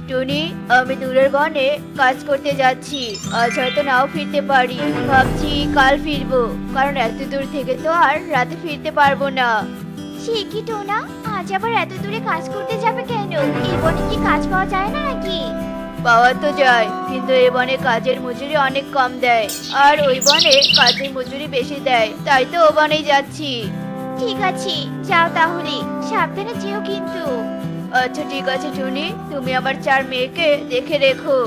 টুনি, আমি দূরের বনে কাজ করতে যাচ্ছি। আজ হয়তো নাও ফিরতে পারি। ভাবছি কাল ফিরবো, কারণ এত দূর থেকে তো আর রাতে ফিরতে পারবো না। সে কি টোনা, আজ আবার এত দূরে কাজ করতে যাবে কেন? এই বনে কি কাজ পাওয়া যায় না নাকি? পাওয়া তো যায়, কিন্তু এই বনে কাজের মজুরি অনেক কম দেয়, আর ওই বনে কাজের মজুরি বেশি দেয়, তাই তো ও বনেই যাচ্ছি। ঠিক আছে, যাও তাহলে, সাবধানে যেও কিন্তু। আচ্ছা ঠিক আছে টুনি, তুমি আমার 4 মেয়েকে দেখে রেখো।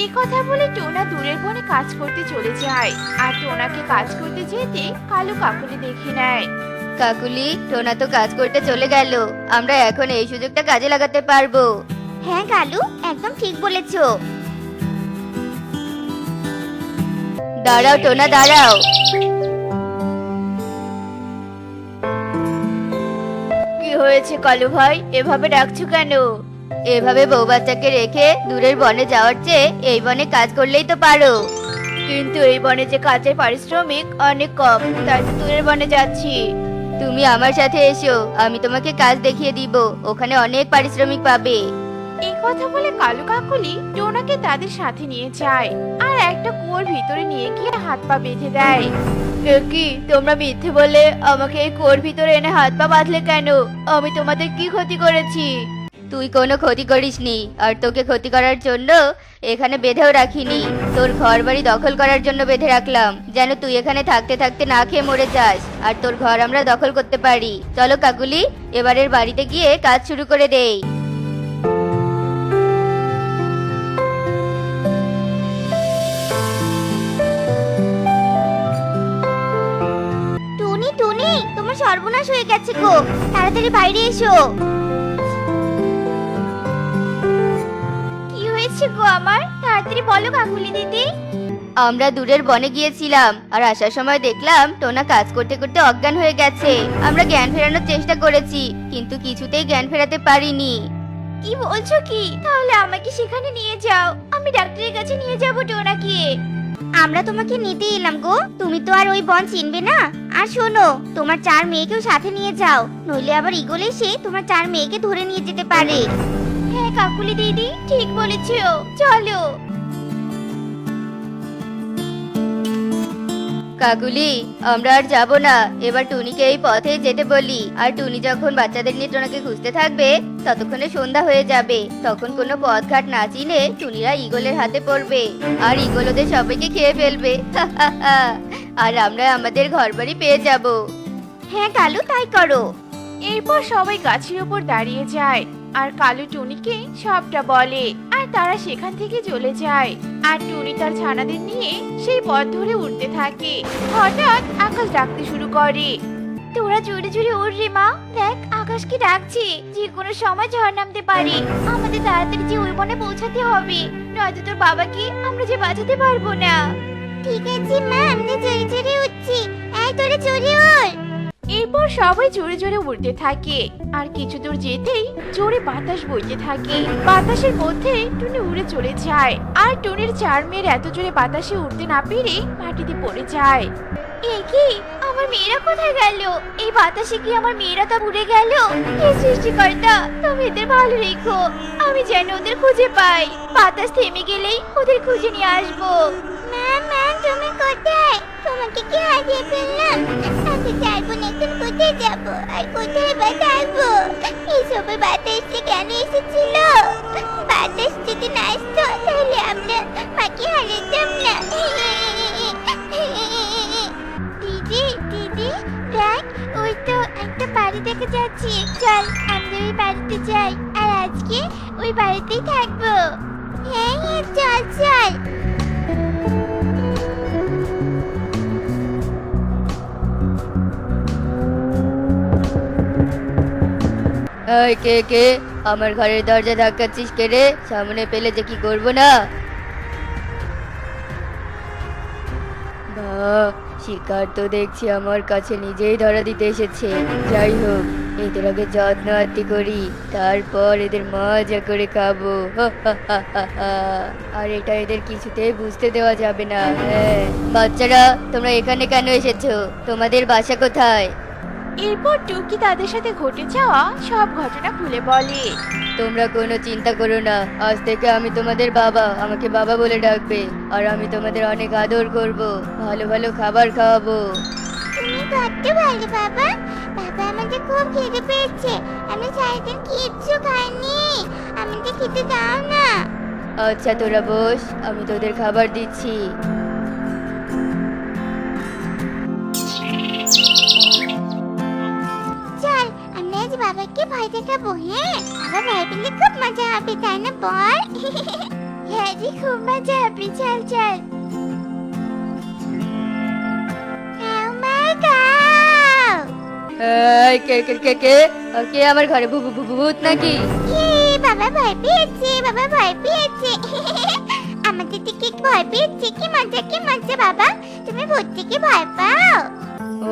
এই কথা বলে টোনা দূরের বনে কাজ করতে চলে যায়। আর টোনাকে কাজ করতে যেতে কালু কাকুলি দেখে নেয়। কাকুলি, টোনা তো কাজ করতে চলে গেল। আমরা এখন এই সুযোগটা কাজে লাগাতে পারবো। হ্যাঁ কালু, একদম ঠিক বলেছো। দাঁড়াও টোনা, দাঁড়াও। কি হয়েছে কালু ভাই, এভাবে ডাকছো কেন? এভাবে বউ বাচ্চাকে রেখে দূরের বনে যাওয়ার চেয়ে এই বনে কাজ করলেই তো পারো। কিন্তু এই বনে যে কাজের পারিশ্রমিক অনেক কম, তাই তো দূরের বনে যাচ্ছি। তুমি আমার সাথে এসো, আমি তোমাকে কাজ দেখিয়ে দিব। ওখানে অনেক পারিশ্রমিক পাবে। এই কথা বলে কালু কাকুলি টোনাকে তাদের সাথে নিয়ে যায় আর একটা কুয়োর ভিতরে নিয়ে গিয়ে হাত পা বেঁধে দেয়। এ কি, তোমরা মিথ্যে বলে আমাকে এই কুয়োর ভিতরে এনে হাত পা বাঁধলে কেন? আমি তোমাদের কি ক্ষতি করেছি? তুই কোনো ক্ষতি করিসনি, আর তোকে ক্ষতি করার জন্য এখানে বেঁধেও রাখিনি। তোর ঘর বাড়ি দখল করার জন্য বেঁধে রাখলাম, যেন তুই এখানে থাকতে থাকতে না খেয়ে মরে যাস, আর তোর ঘর আমরা দখল করতে পারি। চলো কাকুলি, এবারের বাড়িতে গিয়ে কাজ শুরু করে দেই। টুনি টুনি, তোমার সর্বনাশ হয়ে গেছে গো, তাড়াতাড়ি বাইরে এসো। কি হয়েছে গো আমার, তাড়াতাড়ি বলো কাকুলি দিদি। আমরা দূরের বনে গিয়েছিলাম, আর আসার সময় দেখলাম টোনা কাজ করতে করতে অজ্ঞান হয়ে গেছে। আমরা জ্ঞান ফেরানোর চেষ্টা করেছি, কিন্তু কিছুতেই জ্ঞান ফেরাতে পারিনি। কি বলছো কি? তাহলে আমাকে সেখানে নিয়ে যাও, আমি ডাক্তারের কাছে নিয়ে যাব টোনাকে। আমরা তোমাকে নিতে এলাম গো, তুমি তো আর ওই বন চিনবে না। আর শোনো, তোমার 4 মেয়েকেও সাথে নিয়ে যাও, নইলে আবার ঈগল এসে তোমার 4 মেয়েকে ধরে নিয়ে যেতে পারে। হ্যাঁ কাকুলি দিদি, ঠিক বলেছো, চলো। কাকুলি, আমরা আর যাব না। এবার টুনিকে এই পথে যেতে বলি, আর টুনি যখন বাচ্চাদের নিয়ে টোনাকে খুঁজতে থাকবে, ততক্ষণে সন্ধ্যা হয়ে যাবে। তখন কোনো পথঘাট না চিনে টুনিরা ঈগলের হাতে পড়বে, আর ঈগল ওদের সবাইকে খেয়ে ফেলবে। আর আমরা আমাদের ঘরবাড়ি পেয়ে যাব। হ্যাঁ কালু, তাই করো। এরপর সবাই গাছের উপর দাঁড়িয়ে যায় আর কালু টুনিকে সবটা বলে, আর তারা সেখান থেকে চলে যায়। আর টুনি তার ছানাদের নিয়ে সেই পথ ধরে উঠতে থাকে। হঠাৎ আকাশ ডাকতে শুরু করে, তোরা জোরে জোরে উড় রে মা, দেখ আকাশ কি ডাকছে, যে কোনো সময় ঝড় নামতে পারে। আমাদের তাড়াতাড়ি যে ওই বনে পৌঁছাতে হবে, নয়তো তোর বাবাকে আমরা যে বাঁচাতে পারবো না। ঠিক আছে মা, আমরা জোরে জোরে উঠছি, এই তোরা জোরে উড়। এরপর সবাই জোরে জোরে উড়তে থাকে, আর কিছু দূর যেতেই জোরে বাতাস বইতে থাকে। বাতাসের মধ্যে টুনি উড়ে চলে যায়, আর টুনির 4 মেয়ের এত জোরে বাতাসে উঠতে না পেরে মাটিতে পড়ে যায়। এ কি, আমার মেয়েরা কোথায় গেল? এই বাতাসে কি আমার মেয়েরা তা উড়ে গেল? হে সৃষ্টিকর্তা, তুমি এদের ভালো রেখো, আমি যেন ওদের খুঁজে পাই। বাতাস থেমে গেলেই ওদের খুঁজে নিয়ে আসবো। মা মা, তুমি কোথায়? তোমাকে কি হারিয়ে ফেললাম? আমি যাইবো না, এখন কোথায় যাবো আর কোথায় বা থাকবো? এই সময় বাতাসটা কেন এসেছিল? বাতাস যদি না আসতো তাহলে আমরা মাকে হারাতাম না। দিদি দিদি, দেখ ওই তো একটা বাড়ি দেখা যাচ্ছে, চল আমরা ওই বাড়িতে যাই, আর আজকে ওই বাড়িতেই থাকবো। হ্যাঁ হ্যাঁ, চল চল। এই কে কে, আমার ঘরের দরজা ধাক্কাচ্ছিস কে রে? সামনে পেলে যে কি করবো না? বাহ, শিকার তো দেখছি আমার কাছে নিজেই ধরা দিতে এসেছে। যাই হোক, এদের আগে যত্ন আত্তি করি, তারপর এদের মজা করে খাবো। আর এটা এদের কিছুতেই বুঝতে দেওয়া যাবে না। হ্যাঁ বাচ্চারা, তোমরা এখানে কেন এসেছো? তোমাদের বাসা কোথায়? এরপর টুকি তাদের সাথে ঘটে যাওয়া সব ঘটনা খুলে বলে। তোমরা কোনো চিন্তা করো না, আজ থেকে আমি তোমাদের বাবা, আমাকে বাবা বলে ডাকবে। আর আমি তোমাদের অনেক আদর করব, ভালো ভালো খাবার খাওয়াবো। তুমি কত ভালো বাবা। বাবা আমাদের খুব খিদে পেয়েছে, আমরা সারাদিন কিচ্ছু খাইনি, আমাদের খেতে দাও না। আচ্ছা তোরা বস, আমি তোদের খাবার দিচ্ছি। চল আমরা আজ বাবাকে ভয় দেখাবো। হ্যাঁ, বাবা ভয় পেলে খুব মজা হবে, তাই না বল? হ্যাঁ রে, খুব মজা হবে। চল চল। খাও মা, খাও। এই, কে কে কে কে কে আমার ঘরে ভূত নাকি? বাবা ভয় পেয়েছে, বাবা ভয় পেয়েছে। আমাদের দিকে ভয় পেয়েছে। কি মজা, কি মজা। বাবা তুমি ভূত থেকে ভয় পাও?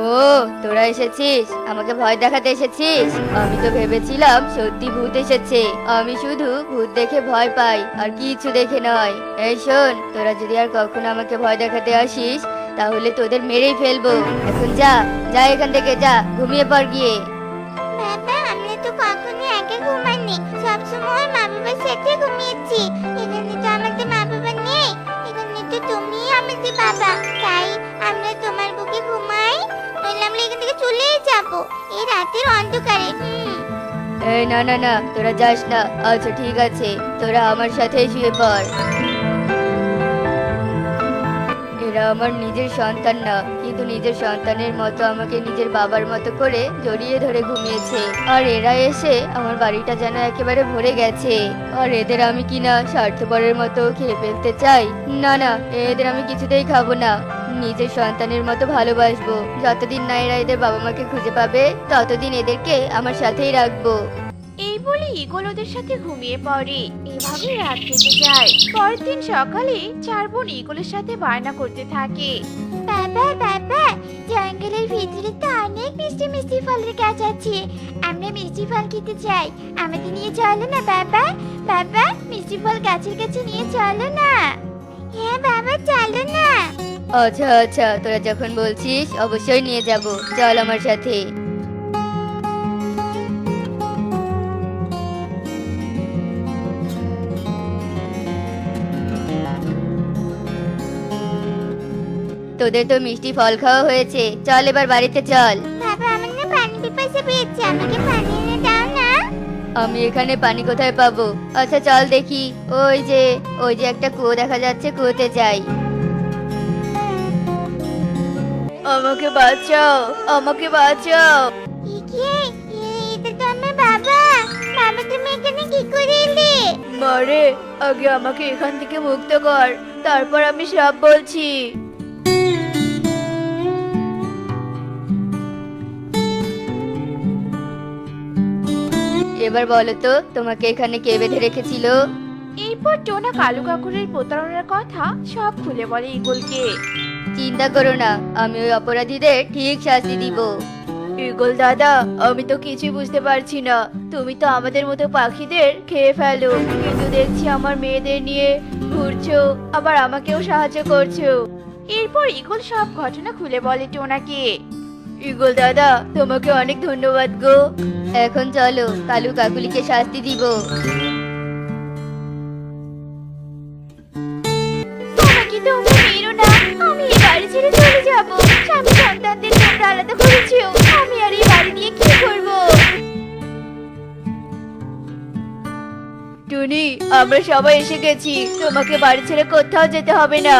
ও তোরা এসেছিস, আমাকে ভয় দেখাতে এসেছিস। আমি তো ভেবেছিলাম সত্যি ভূত এসেছে। আমি শুধু ভূত দেখে ভয় পাই, আর কিছু দেখে নয়। এই শোন, তোরা যদি আর কখনো আমাকে ভয় দেখাতে আসিস তাহলে তোদের মেরেই ফেলবো। এখন যা যা এখান থেকে, যা ঘুমিয়ে পড় গিয়ে। বাবা আমরা তো কখনো একা ঘুমাইনি, সবসময় মা বাবার সাথে ঘুমিয়েছি। এখানে তো আমাদের মা বাবা নেই, এখানে তো তুমি আমাদের বাবা। তাই আমরা তোমার বুকে ঘুমাই, নইলে আমরা এখান থেকে চলেই যাবো এই রাতের অন্ধকারে। এই না না না, তোরা যাস না। আচ্ছা ঠিক আছে, তোরা আমার সাথেই শুয়ে পড়। এরা আমার নিজের সন্তান না, কিন্তু নিজের সন্তানের মতো আমাকে নিজের বাবার মতো করে জড়িয়ে ধরে ঘুমিয়েছে। আর এরা এসে আমার বাড়িটা যেন একেবারে ভরে গেছে। আর এদের আমি কিনা স্বার্থপরের মতো খেয়ে ফেলতে চাই? না না, এদের আমি কিছুতেই খাবো না। নিজের সন্তানের মতো ভালোবাসবো। যতদিন না এরা এদের বাবা মাকে খুঁজে পাবে ততদিন এদেরকে আমার সাথেই রাখবো। এই বলে ঈগল ওদের সাথে ঘুমিয়ে পড়ে। এভাবে রাত কেটে যায়। পরের দিন সকালে চার বোন ঈগলের সাথে বায়না করতে থাকে। বাবা বাবা, জঙ্গলের ভিতরে তো অনেক মিষ্টি মিষ্টি ফলের গাছ আছে, আমরা মিষ্টি ফল খেতে চাই। আমাদের নিয়ে চলো না বাবা। বাবা মিষ্টি ফল গাছের কাছে নিয়ে চলো না। হ্যাঁ বাবা চলো না। আচ্ছা আচ্ছা, তোরা যখন বলছিস অবশ্যই নিয়ে যাব। চল আমার সাথে। তোদের তো মিষ্টি ফল খাওয়া হয়েছে, চল এবার বাড়িতে চল। বাবা আমার না পানি পিপাসা পেয়েছে, আমাকে পানি এনে দাও না। আমি এখানে পানি কোথায় পাবো? আচ্ছা চল দেখি, ওই যে একটা কুয়ো দেখা যাচ্ছে, কুয়োতে যাই। আমাকে বাঁচাও, আমাকে বাঁচাও। এটা তো আমার বাবা। বাবা তুমি এখানে কি করে এলে? মারে, আগে আমাকে এখান থেকে মুক্ত কর, তারপর আমি সব বলছি। এবার বলো তো, তোমাকে এখানে কে বেঁধে রেখেছিল? এরপর টোনা কালু কাকুরের প্রতারণার কথা সব খুলে বলে ঈগলকে। চিন্তা করো না, আমি ওই অপরাধীদের ঠিক শাস্তি দিব। ঈগল দাদা, আমি তো কিছুই বুঝতে পারছি না। তুমি তো আমাদের মতো পাখিদের খেয়ে ফেলো, কিন্তু দেখছি আমার মেয়েদের নিয়ে ঘুরছো, আবার আমাকেও সাহায্য করছো। এরপর ঈগল সব ঘটনা খুলে বলে টোনাকে। ঈগল দাদা, তোমাকে অনেক ধন্যবাদ গো। এখন চলো, কালু কাকুলিকে শাস্তি দিব। আমাকে তোমরা মেরো না, আমি এই বাড়ি ছেড়ে চলে যাব। স্বামী সন্তানদের তোমরা আলাদা করেছো, আমি আর এই বাড়ি নিয়ে কি করব? টুনি, আমরা সবাই এসে গেছি, তোমাকে বাড়ি ছেড়ে কোথাও যেতে হবে না।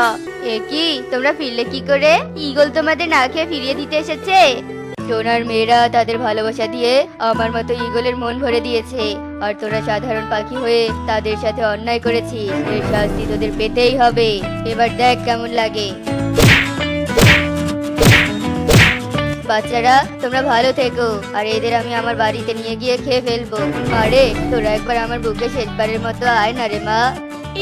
এ কি, তোমরা ফিরলে কি করে? ঈগল তোমাদের না খেয়ে ফিরিয়ে দিতে এসেছে? টোনার মেয়েরা তাদের ভালোবাসা দিয়ে আমার মতো ঈগলের মন ভরে দিয়েছে, আর তোরা সাধারণ পাখি হয়ে তাদের সাথে অন্যায় করেছিস। এর শাস্তি তোদের পেতেই হবে। এবার দেখ কেমন লাগে। বাচ্চারা তোমরা ভালো থেকো, আর এদের আমি আমার বাড়িতে নিয়ে গিয়ে খেয়ে ফেলবো। আরে তোরা একবার আমার বুকে শেষবারের মতো আয় না রে মা।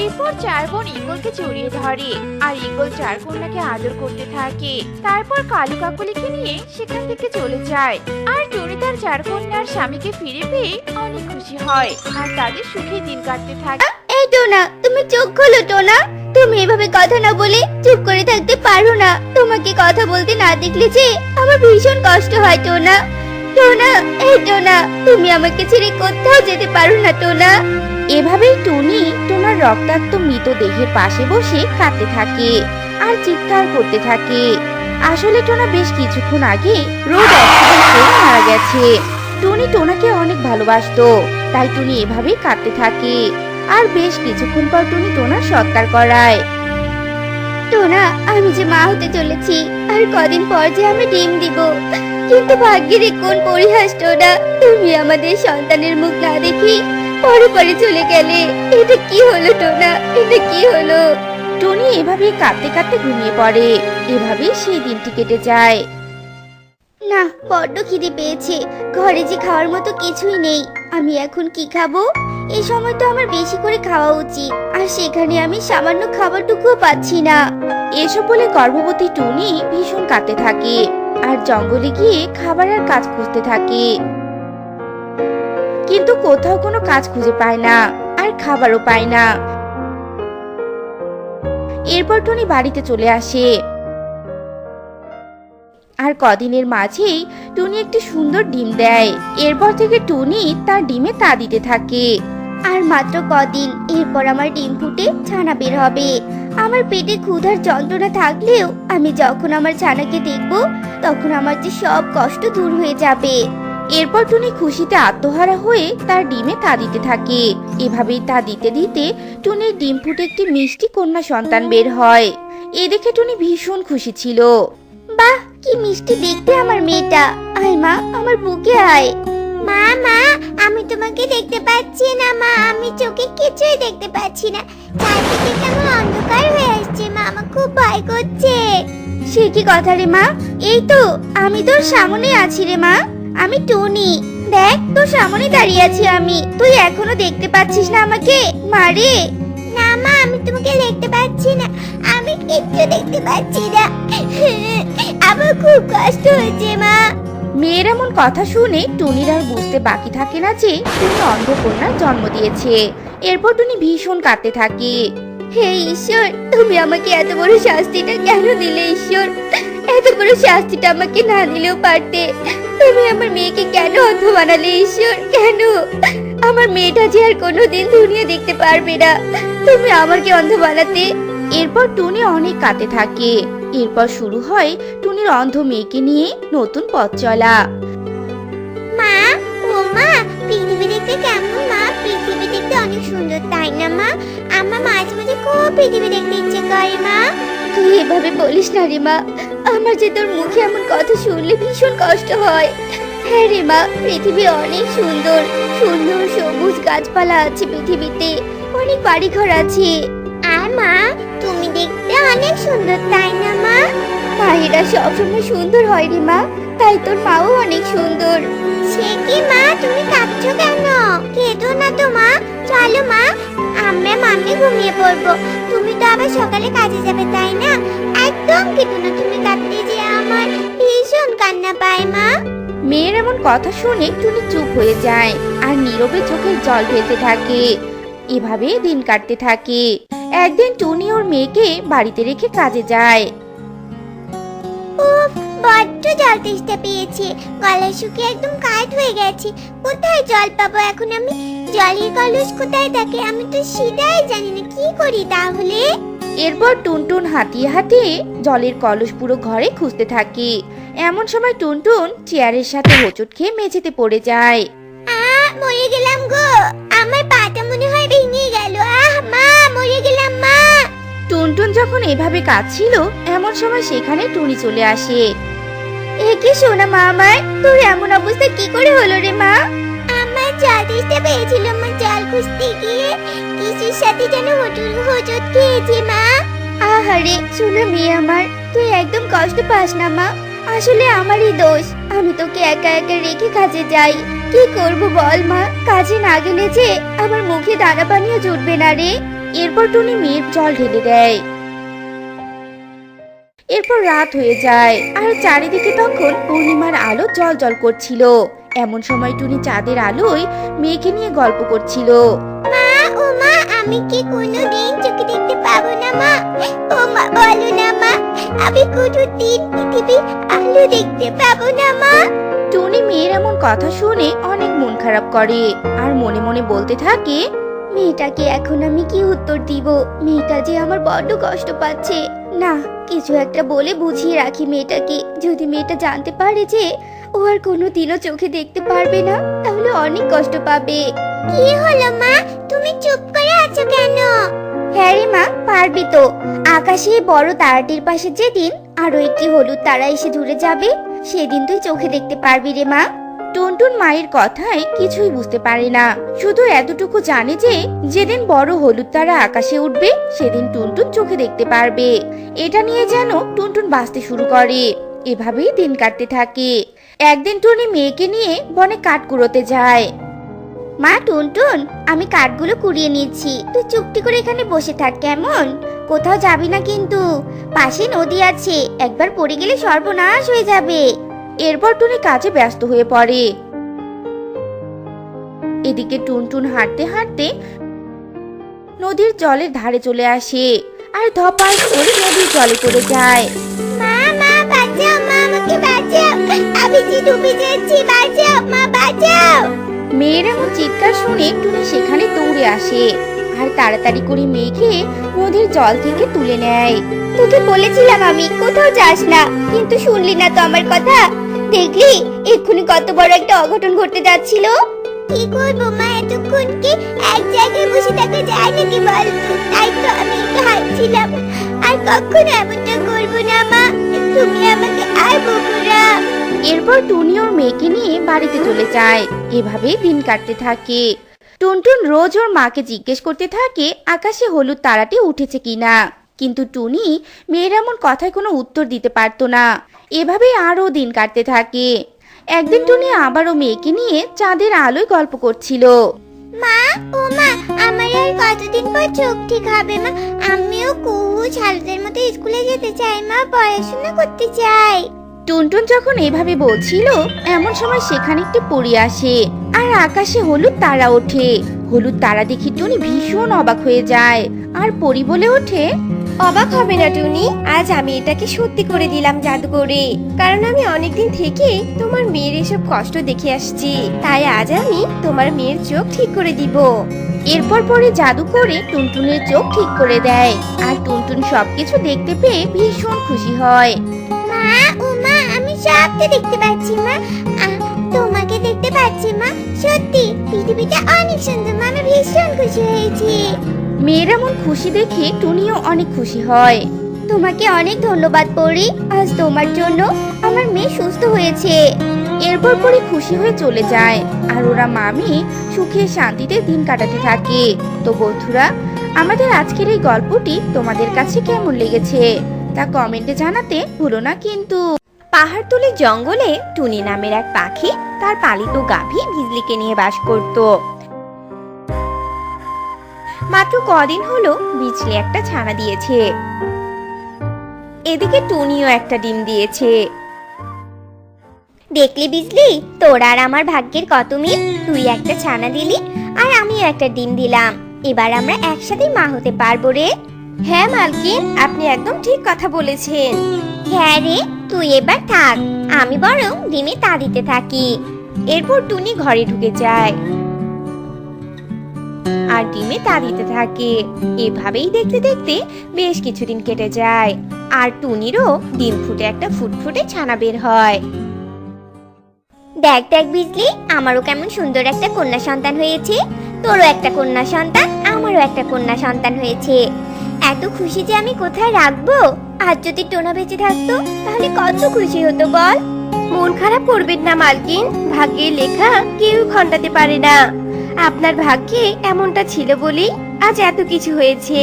এরপর চার বোন ঈগলকে জড়িয়ে ধরে, আর ঈগল চার কন্যাকে আদর করতে থাকে। তারপর কালু কাকুলিকে নিয়ে সেখান থেকে চলে যায়। আর টুনি তার চার কন্যার স্বামীকে ফিরে পেয়ে অনেক খুশি হয়, আর তাদের সুখে দিন কাটতে থাকে। এই টোনা, তুমি চোখ খোলো টোনা। তুমি এভাবে কথা না বলে চুপ করে থাকতে পারো না। তোমাকে কথা বলতে না দেখলে যে আমার ভীষণ কষ্ট হয় টোনা। টোনা, এই টোনা, তুমি আমাকে ছেড়ে কোথাও যেতে পারো না টোনা। এভাবেই টুনি টোনার রক্তাক্ত মৃতদেহের পাশে বসে কাঁদতে থাকে আর চিৎকার করতে থাকে। আসলে টোনা বেশ কিছুক্ষণ আগে রোড অ্যাক্সিডেন্ট করে মারা গেছে। টুনি টোনাকে অনেক ভালোবাসতো, তাই টুনি এভাবেই কাঁদতে থাকে। আর বেশ কিছুক্ষণ পর টুনি টোনার সৎকার করায়। টোনা, আমি যে মা হতে চলেছি, আর কদিন পর যে আমি ডিম দিব। কিন্তু ভাগ্যের এ কোন পরিহাস টোনা, তুমি আমাদের সন্তানের মুখ না দেখি পরে পরে চলে গেলে। এটা কি হলো টোনা, এটা কি হলো? টুনি এভাবেই কাঁদতে কাঁদতে ঘুমিয়ে পড়ে। এভাবেই সেই দিনটি কেটে যায়। না, বড্ড খিদে পেয়েছে। ঘরে যে খাওয়ার মতো কিছুই নেই। আমি এখন কি খাবো? এই সময় তো আমার বেশি করে খাওয়া উচিত, আর সেখানে আমি সামান্য খাবারটুকুও পাচ্ছি না। এসব বলে গর্ভবতী টুনি ভীষণ কাঁদতে থাকে আর জঙ্গলে গিয়ে খাবার আর কাজ খুঁজতে থাকে। কিন্তু কোথাও কোনো কাজ খুঁজে পায় না, আর খাবারও পায় না। এরপর টুনি বাড়িতে চলে আসে। আর কদিনের মাঝেই টুনি একটি সুন্দর ডিম দেয়। এরপর থেকে টুনি তার ডিমে তা দিতে থাকে। আর মাত্র কদিন, এরপর আমার ডিম ফুটে ছানা বের হবে। আমার পেটে ক্ষুধার যন্ত্রণা থাকলেও আমি যখন আমার ছানাকে দেখব, তখন আমার যে সব কষ্ট দূর হয়ে যাবে। এরপর টুনি খুশিতে আত্মহারা হয়ে তার ডিমে তা দিতে থাকে। এভাবেই তা দিতে দিতে টুনির ডিম ফুটে একটি মিষ্টি কন্যা সন্তান বের হয়। এ দেখে টুনি ভীষণ খুশি ছিল। বাহ, কি মিষ্টি দেখতে আমার মেয়েটা। আয় মা, আমার বুকে আয়। মা মা, আমি তোমাকে দেখতে পাচ্ছি না মা, আমি চোখে কিছুই দেখতে পাচ্ছি না। চারদিকে কেমন অন্ধকার হয়ে আসছে মা, আমার খুব ভয় করছে। সে কি কথা রে মা? এই তো আমি তোর সামনে আছি রে মা। আমি টুনি, দেখ তোর সামনে দাঁড়িয়ে আছি আমি। তুই এখনো দেখতে পাচ্ছিস না আমাকে? মারে। না মা, আমি তোমাকে দেখতে পাচ্ছি না, আমি কিচ্ছু দেখতে পাচ্ছি না। আমার খুব কষ্ট হচ্ছে মা। মেয়ের এমন কথা শুনে টুনির আর বুঝতে বাকি থাকে না যে টুনি অন্ধ কন্যার জন্ম দিয়েছে। এরপর টুনি ভীষণ কাঁদতে থাকে। হে ঈশ্বর, তুমি আমাকে এত বড় শাস্তিটা কেন দিলে ঈশ্বর? এত বড় শাস্তিটা আমাকে না দিলেও পারতে। তুমি আমার মেয়েকে কেন অন্ধ বানালে ঈশ্বর? কেন? আমার মেয়েটা যে আর কোনোদিন দুনিয়া দেখতে পারবে না, তুমি আমাকে অন্ধ বানাতে। এরপর টুনি অনেক কাঁদতে থাকে। এরপর শুরু হয় টুনির অন্ধ মেয়েকে নিয়ে নতুন পথ চলা। মা, ও মা, পৃথিবী দেখতে কেমন মা? পৃথিবী দেখতে অনেক সুন্দর, তাই না মা? আমার মাঝে মাঝে খুব পৃথিবী দেখতে ইচ্ছে করে মা। তুই এভাবে বলিস না রে মা, আমার যে তোর মুখে এমন কথা শুনলে ভীষণ কষ্ট হয়। হ্যাঁ রে মা, পৃথিবী অনেক সুন্দর। সুন্দর সবুজ গাছপালা আছে পৃথিবীতে, অনেক বাড়িঘর আছে। আর মা, তুমি দেখতে অনেক সুন্দর, তাই না মা? মায়েরা সবসময় সুন্দর হয় রে মা, তাই তোর মাও অনেক সুন্দর। সে কি মা, তুমি কাঁদছো কেন? কেঁদো না তো মা, চলো মা, আমরা মামনি ঘুমিয়ে পড়বো। তুমি তো আবার সকালে কাজে যাবে, তাই না? একদম কেঁদো না, তুমি কাঁদতে যে আমার ভীষণ কান্না পায় মা। মেয়ের এমন কথা শুনে টুনি চুপ হয়ে যায় আর নীরবে চোখের জল ফেলতে থাকে। এভাবে দিন কাটতে থাকে। একদিন টুনি ওর মেয়েকে বাড়িতে রেখে কাজে যায়। উফ, বড্ড জল তেষ্টা পেয়েছে, গলা শুকিয়ে একদম কাঠ হয়ে গেছে। কোথায় জল পাবো এখন আমি? জলের কলস কোথায় থাকে আমি তো সেটাই জানি না, কি করি তাহলে? এরপর টুনটুন হাতিয়ে হাতিয়ে জলের কলস পুরো ঘরে খুঁজতে থাকে। এমন সময় টুনটুন চেয়ারের সাথে হোঁচট খেয়ে মেঝেতে পড়ে যায়। মরে গেলাম গো, আমার পাটা মনে হয় ভেঙে গেল। মা, মরে গেলাম মা। টুনটুন যখন এভাবে কাঁদছিল, এমন সময় সেখানে টুনি চলে আসে। এ কি সোনা মা আমার, তোর এমন অবস্থা কি করে হলো রে মা? আমার জল তেষ্টা পেয়েছিল মা, জল খুঁজতে গিয়ে কিছুর সাথে যেন হোঁচট খেয়েছি মা। আহারে সোনা মেয়ে আমার, তুই একদম কষ্ট পাস না মা। আসলে আমারই দোষ, আমি তোকে একা একা রেখে কাজে যাই। কি করব বল মা, কাজে না গেলে যে আমার মুখে দানা পানিও জুটবে না রে। এরপর টুনি মেয়ের জল ঢেলে দেয়। এরপর রাত হয়ে যায় আর চারিদিকে তখন পূর্ণিমার আলো জল জল করছিল। এমন সময় টুনি চাঁদের আলোয় মেয়েকে নিয়ে গল্প করছিল। মা, ও মা, আমি কি কোনোদিন চোখে দেখতে পাবো না মা? ও মা, বলো না মা, আমি কোনোদিন পৃথিবীর আলো দেখতে পাবো না মা? টুনি মেয়ের এমন কথা শুনে অনেক মন খারাপ করে আর মনে মনে বলতে থাকে, মেয়েটাকে এখন আমি কি উত্তর দিব? মেয়েটা যে আমার বড্ড কষ্ট পাচ্ছে। না, কিছু একটা বলে বুঝিয়ে রাখি মেয়েটাকে। যদি মেয়েটা জানতে পারে যে ও আর কোনোদিনও চোখে দেখতে পারবে না, তাহলে অনেক কষ্ট পাবে। কি হলো মা, তুমি চুপ করে আছো কেন? হ্যাঁ রে মা, পারবি তো। আকাশে বড় তারাটির পাশে যেদিন আরো একটি হলুদ তারা এসে জুড়ে যাবে, সেদিন তুই চোখে দেখতে পারবি রে মা। টুনটুন মায়ের কথায় কিছুই বুঝতে পারে না, শুধু এতটুকু জানে যে যেদিন বড় হলুদ তারা আকাশে উঠবে সেদিন টুনটুন চোখে দেখতে পারবে। এটা নিয়ে যেন টুনটুন বাঁচতে শুরু করে। এভাবেই দিন কাটতে থাকে। একদিন টুনি মেয়েকে নিয়ে বনে কাঠ কুড়োতে যায়। মা টুনটুন, আমি কাঠগুলো কুড়িয়ে নিচ্ছি, তুই চুপটি করে এখানে বসে থাক কেমন? কোথাও যাবি না কিন্তু। পাশে নদী আছে, একবার পড়ে গেলে সর্বনাশ হয়ে যাবে। এরপর টুনি কাজে ব্যস্ত হয়ে পড়ে। এদিকে টুনটুন হাঁটতে হাঁটতে নদীর জলের ধারে চলে আসে আর ধপাস করে নদীর জলে পড়ে যায়। মা মা বাঁচাও, মা আমাকে বাঁচাও, আমি যে ডুবে যাচ্ছি, বাঁচাও মা বাঁচাও। মেয়ের এমন চিৎকার শুনে টুনি সেখানে দৌড়ে আসে আর তাড়াতাড়ি করে মেয়েকে নদীর জল থেকে তুলে নেয়। তোকে বলেছিলাম আমি কোথাও যাস না, কিন্তু শুনলি না তো আমার কথা। দেখলি এক্ষুনি কত বড় একটা অঘটন ঘটতে যাচ্ছিল। কি করবো মা, এতক্ষণ কি এক জায়গায় বসে থাকা যায় নাকি বল? তাই তো আমি একটু হাঁটছিলাম। আর কখনো এমনটা করবো না মা, তুমি আমাকে আর বকো না। এরপর টুনি ওর মেয়েকে নিয়ে বাড়িতে চলে যায়। এভাবেই দিন কাটতে থাকে। টুনটুন রোজ ওর মাকে জিজ্ঞেস করতে থাকে আকাশে হলুদ তারাটি উঠেছে কিনা, কিন্তু টুনি মেয়ের এমন কথায় কোনো উত্তর দিতে পারতো না। এভাবেই আরো দিন কাটতে থাকে। একদিন টুনি আবারও মেয়েকে নিয়ে চাঁদের আলোয় গল্প করছিল। মা ও মা, আমার আর কতদিন পর চোখ ঠিক হবে মা? আমিও কুহু ছালদের মতো স্কুলে যেতে চাই মা, পড়াশোনা করতে চাই। টুনটুন যখন এভাবে বলছিল এমন সময় সেখানে একটি পরী আসে আর আকাশে হলুদ তারা ওঠে। হলুদ তারা দেখে টুনি ভীষণ অবাক হয়ে যায় আর পরী বলে ওঠে, অবাক হবে না টুনি, আজ আমি এটাকে সত্যি করে দিলাম জাদু করে। কারণ আমি অনেকদিন থেকে তোমার মেয়ের এসব কষ্ট দেখে আসছি, তাই আজ আমি তোমার মেয়ের চোখ ঠিক করে দিব। এরপর পরে জাদু করে টুনটুনের চোখ ঠিক করে দেয় আর টুনটুন সবকিছু দেখতে পেয়ে ভীষণ খুশি হয়। মা ও মা, আমি সবটা দেখতে পাচ্ছি মা, তোমাকে দেখতে পাচ্ছি মা। সত্যি পৃথিবীটা অনেক সুন্দর মা, আমি ভীষণ খুশি হয়েছি। মেয়ের এমন খুশি দেখে টুনিও অনেক খুশি হয়। তোমাকে অনেক ধন্যবাদ পরি, আজ তোমার জন্য আমার মেয়ে সুস্থ হয়েছে। এরপর পরে খুশি হয়ে চলে যায় আর ওরা মামি সুখে শান্তিতে দিন কাটাতে থাকে। তো বন্ধুরা, আমাদের আজকের এই গল্পটি তোমাদের কাছে কেমন লেগেছে তা কমেন্টে জানাতে ভুলো না কিন্তু। পাহাড়তলি জঙ্গলে টুনি নামের এক পাখি তার পালিত গাভী বিজলিকে নিয়ে বাস করত। মাত্র কদিন হলো বিজলি একটা ছানা দিয়েছে। এদিকে টুনিও একটা ডিম দিয়েছে। দেখলি বিজলি, তোর আর আমার ভাগ্যের কত মিল। তুই একটা ছানা দিলি আর আমিও একটা ডিম দিলাম। এবার আমরা একসাথে মা হতে পারবো রে। হ্যাঁ মালকিন, আপনি একদম ঠিক কথা বলেছেন। হ্যাঁ রে, তুই এবার থাক, আমি বরং ডিমে তা দিতে থাকি। এরপর টুনি ঘরে ঢুকে যায় আর ডিমে তা দিতে থাকে। এভাবেই দেখতে দেখতে বেশ কিছুদিন কেটে যায় আর টুনিরও ডিম ফুটে একটা ফুটফুটে ছানা বের হয়। দেখ দেখ বিজলি, আমারও কেমন সুন্দর একটা কন্যা সন্তান হয়েছে। তোরও একটা কন্যা সন্তান, আমারও একটা কন্যা সন্তান হয়েছে। এত খুশি যে আমি কোথায় রাখবো। আর যদি টোনা বেঁচে থাকতো তাহলে কত খুশি হতো বল। মন খারাপ করবেন না মালকিন, ভাগ্যের লেখা কেউ খণ্ডাতে পারে না। আপনার ভাগ্যে এমনটা ছিল বলেই আজ এত কিছু হয়েছে।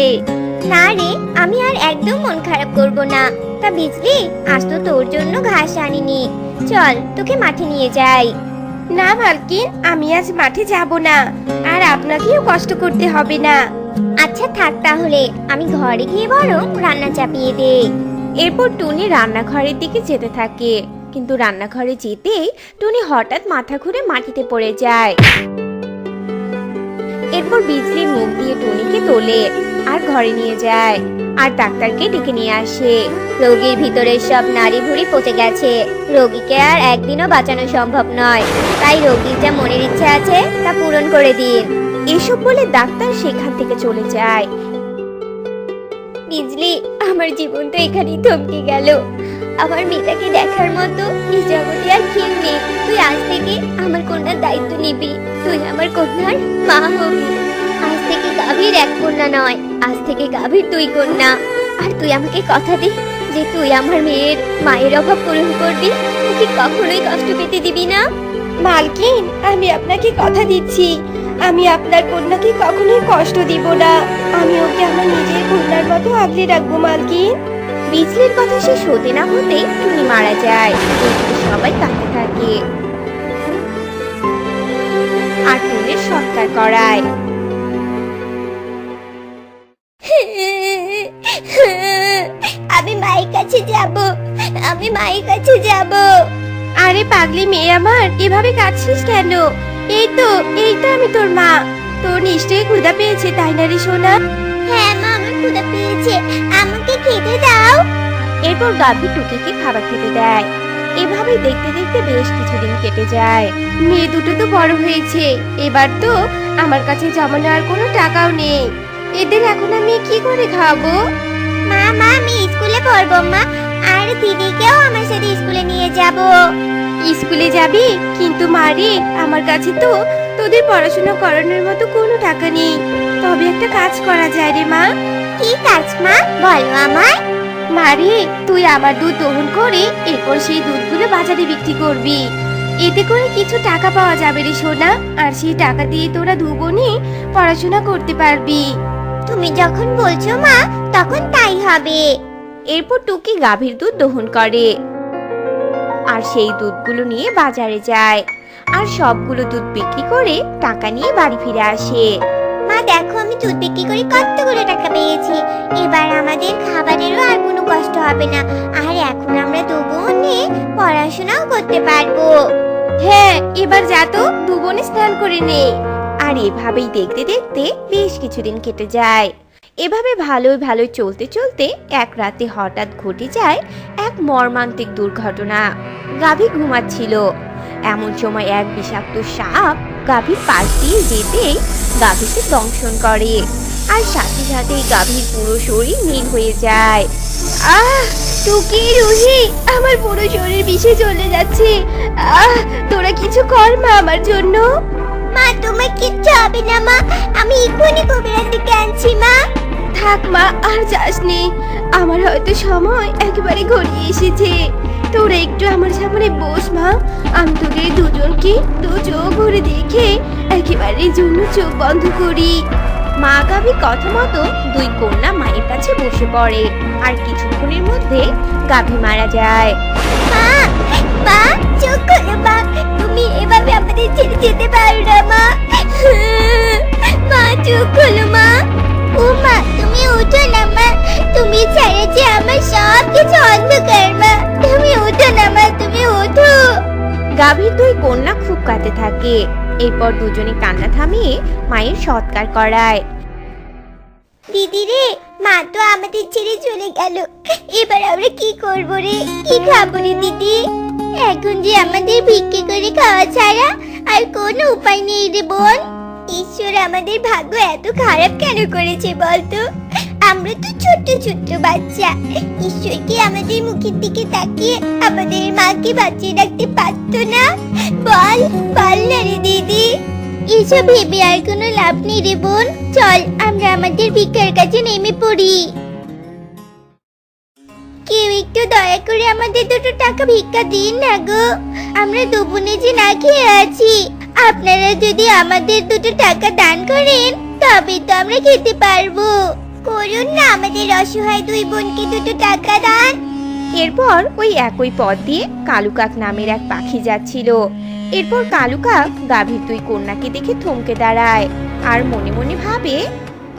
না রে, আমি আর একদম মন খারাপ করব না। তা বিজলি, আজ তো তোর জন্য ঘাস আনিনি, চল তোকে মাঠে নিয়ে যাই। না মালকিন, আমি আজ মাঠে যাব না, আর আপনাকেও কষ্ট করতে হবে না। আচ্ছা থাক তাহলে, আমি ঘরে গিয়ে বরং রান্না চাপিয়ে দেই। এরপর টুনি রান্নাঘরের দিকে যেতে থাকে, কিন্তু রান্নাঘরে যেতেই টুনি হঠাৎ মাথা ঘুরে মাটিতে পড়ে যায়। এরপর বিজলি মুখ দিয়ে টুনিকে তোলে আর ঘরে নিয়ে যায় আর ডাক্তারকে ডেকে নিয়ে আসে। রোগীর ভিতরে সব নাড়ি ভুঁড়ি পচে গেছে, রোগীকে আর একদিনও বাঁচানো সম্ভব নয়, তাই রোগীর যা মনের ইচ্ছে আছে তা পূরণ করে দিন। এসব বলে ডাক্তার সেখান থেকে চলে যায়। বিজলি, আমার জীবন তো এখানেই থমকে গেল। আমার মেয়েটাকে দেখার মতো এই জগতে আর কেউ নেই। তুই আজ থেকে আমার কন্যার দায়িত্ব নিবি, তুই আমার কন্যার মা হবি। আজ থেকে গাভীর এক কন্যা নয়, আজ থেকে গাভীর 2 কন্যা। আর তুই আমাকে কথা দে যে তুই আমার মেয়ের মায়ের অভাব পূরণ করবি, ওকে কখনোই কষ্ট পেতে দিবি না। মালকিন, আমি আপনাকে কথা দিচ্ছি, আমি আপনার কন্যাকে কখনোই কষ্ট দিব না। আমি ওকে আমার নিজের কন্যার মতো আগলে রাখবো মালকিন। বিজলির কথা শেষ হতে না হতেই টুনি মারা যায়। এদিকে সবাই কাঁদতে থাকে আর টুনির সৎকার করায়। আমি মায়ের কাছে যাব, আমি মায়ের কাছে যাব। আরে পাগলি মেয়ে আমার, এভাবে কাঁদছিস কেন? এই তো আমি তোর মা। তোর নিশ্চয়ই ক্ষুধা পেয়েছে, তাই না রে সোনা? হ্যাঁ মা, আমার ক্ষুধা পেয়েছে, আমাকে খেতে দাও। এরপর গাভী টুকিকে খাবার খেতে দেয়। এভাবেই দেখতে দেখতে বেশ কিছুদিন কেটে যায়। মেয়ে দুটো তো বড় হয়েছে, এবার তো আমার কাছে জমানো আর কোনো টাকাও নেই। এদের এখন আমি কি করে খাবো? মা আমি স্কুলে পড়বো মা, আর দিদিকেও আমার সাথে স্কুলে নিয়ে যাব। স্কুলে যাবি? কিন্তু মারে, আমার কাছে তো তোদের পড়াশোনা করানোর মতো কোনো টাকা নেই। তবে একটা কাজ করা যায় রে মা। কি কাজ মা, বলো আমায়। মারে, তুই আমার দুধ দহন করে এরপর সেই দুধগুলো বাজারে বিক্রি করবি। এতে করে কিছু টাকা পাওয়া যাবে রে সোনা, আর সেই টাকা দিয়ে তোরা 2 বোনই পড়াশোনা করতে পারবি। তুমি যখন বলছো মা, তখন তাই হবে। এরপর টুকি গাভীর দুধ দহন করে আর সেই দুধগুলো নিয়ে বাজারে যায়, আর সবগুলো দুধ বিক্রি করে টাকা নিয়ে বাড়ি ফিরে আসে। মা দেখো, আমি দুধ বিক্রি করে কতগুলো টাকা পেয়েছি। এবার আমাদের খাবারেরও আর কোনো কষ্ট হবে না, আর এখন আমরা 2 বোনে পড়াশোনাও করতে পারবো। হ্যাঁ, এবার যা তো 2 বোনে স্নান করে নে। আর এভাবেই দেখতে দেখতে বেশ কিছুদিন কেটে যায়। এভাবে ভালোই চলতে চলতে এক রাতে হঠাৎ ঘটে যায় এক মর্মান্তিক দুর্ঘটনা। গাভী ঘুমাচ্ছিল, এমন সময় এক বিষাক্ত সাপ গাভীর পাশ দিয়ে যেতেই গাভীকে দংশন করে, আর সাথে সাথেই গাভীর পুরো শরীর নীল হয়ে যায়। আহ, টুকি, রুহি, আমার পুরো শরীর বিষে চলে যাচ্ছে। তোরা কিছু কর মা আমার জন্য। মা তোমার কিচ্ছু হবে না মা, আমি এক্ষুনি কবিরাজ ডেকে আনছি মা। থাক মা, আর যাসনি, আমার হয়তো সময় একেবারে ঘনিয়ে এসেছে। তোরা একটু আমার সামনে বস মা, আমি তোদের দুজনকে 2 চোখ ভরে দেখে একেবারে জন্য চোখ বন্ধ করি। মা গাভী কথা মতো 2 কন্যা মায়ের কাছে বসে পড়ে, আর কিছুক্ষণের মধ্যে গাভী মারা যায়। মা চোখ খোলো মা, তুমি এভাবে আমাদের ছেড়ে যেতে পারো না মা। মা চোখ খোলো মা। ও মা, তুমি উঠো না মা, তুমি ছাড়া যে আমার সব কিছু অন্ধকার মা। তুমি উঠো না মা, তুমি উঠো। গাভীর 2 কন্যা খুব কাঁদতে থাকে। এরপর দুজনে কান্না থামিয়ে মায়ের সৎকার করায়। দিদি রে, মা তো আমাদের ছেড়ে চলে গেল, এবার আমরা কি করবো রে, কি খাবো রে দিদি? এখন যে আমাদের ভিক্ষে করে খাওয়া ছাড়া আর কোনো উপায় নেই রে বোন। ঈশ্বর আমাদের ভাগ্য এত খারাপ কেন করেছে বলতো? আমরা তো ছোট্ট ছোট্ট বাচ্চা, ঈশ্বর কি আমাদের মুখের দিকে তাকিয়ে আমাদের মাকে বাঁচিয়ে রাখতে পারতো না? বল বল না রে দিদি। এসব ভেবে আর কোনো লাভ নেই রে বোন, চল আমরা আমাদের ভিক্ষার কাছে নেমে পড়ি। কেউ একটু দয়া করে আমাদের 2 টাকা ভিক্ষা দিন না গো, আমরা 2 বোনে যে না খেয়ে আছি। আপনারা যদি আমাদের 2 টাকা দান করেন তবে তো আমরা খেতে পারবো। করুন না আমাদের অসহায় 2 বোনকে 2 টাকা দান। এরপর ওই একই পথ দিয়ে কালুকাক নামের এক পাখি যাচ্ছিল। এরপর কালুকাক গাভীর 2 কন্যাকে দেখে থমকে দাঁড়ায়, আর মনে মনে ভাবে,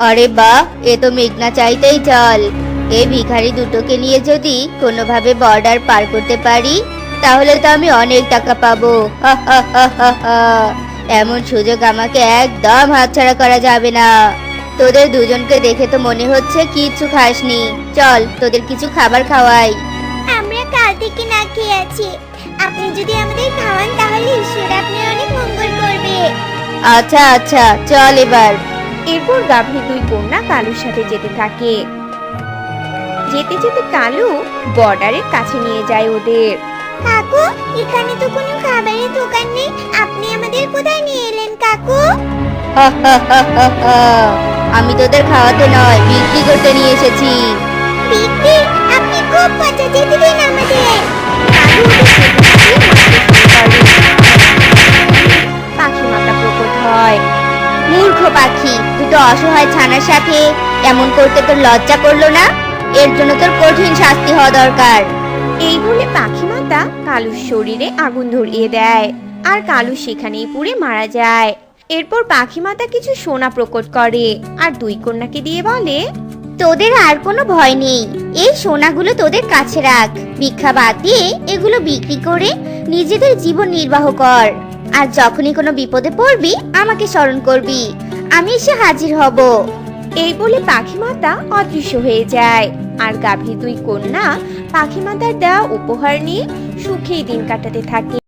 আরে বাহ, এ তো মেঘনা চাইতেই চল। এই ভিখারি দুটোকে নিয়ে যদি কোনোভাবে বর্ডার পার করতে পারি তাহলে তো আমি অনেক টাকা পাবো। হা হা হা হা হা। এমন সুযোগ আমাকে একদম হাতছাড়া করা যাবে না। তোদের দুজনকে দেখে তো মনে হচ্ছে কিচ্ছু খাসনি। চল তোদের কিছু খাবার খাওয়াই। আমরা কাল থেকে না খেয়ে আছি। আপনি যদি আমাদের খাওয়ান তাহলে ঈশ্বর আপনার অনেক মঙ্গল করবে। আচ্ছা আচ্ছা চল এবার। এরপর গাভীর দুই কন্যা কালুর সাথে যেতে থাকে। যেতে যেতে কালু বর্ডারের কাছে নিয়ে যায় ওদের। কাকু, এখানে তো কোনো খাবারের দোকান নেই। আপনি আমাদের কোথায় নিয়ে এলেন কাকু? আমি তোদের খাওয়াতে নয়, বিক্রি করতে নিয়ে এসেছি। বিক্রি? আপনি খুব মজা, যেতে দিন আমাদের। কালু ওদের সেখানে গিয়ে মারতে শুরু করে। পাখি মাতা প্রকট হয়। মূর্খ পাখি, দুটো অসহায় ছানার সাথে এমন করতে তোর লজ্জা করলো না? এর জন্য তোর কঠিন শাস্তি হওয়া দরকার। এই বলে পাখি মাতা কালুর শরীরে আগুন ধরিয়ে দেয়, আর কালু সেখানেই পুড়ে মারা যায়। এরপর পাখি মাতা কিছু সোনা প্রকট করে আর দুই কন্যাকে দিয়ে বলে, তোদের আর কোনো ভয় নেই। এই সোনাগুলো তোদের কাছে রাখ। ভিক্ষা বাদ দিয়ে এগুলো বিক্রি করে নিজেদের জীবন নির্বাহ কর। আর যখনই কোনো বিপদে পড়বি আমাকে স্মরণ করবি, আমি এসে হাজির হব। এই বলে পাখি মাতা অদৃশ্য হয়ে যায়। আর গাভীর দুই কন্যা পাখি মাতার দেওয়া উপহার নিয়ে সুখেই দিন কাটাতে থাকে।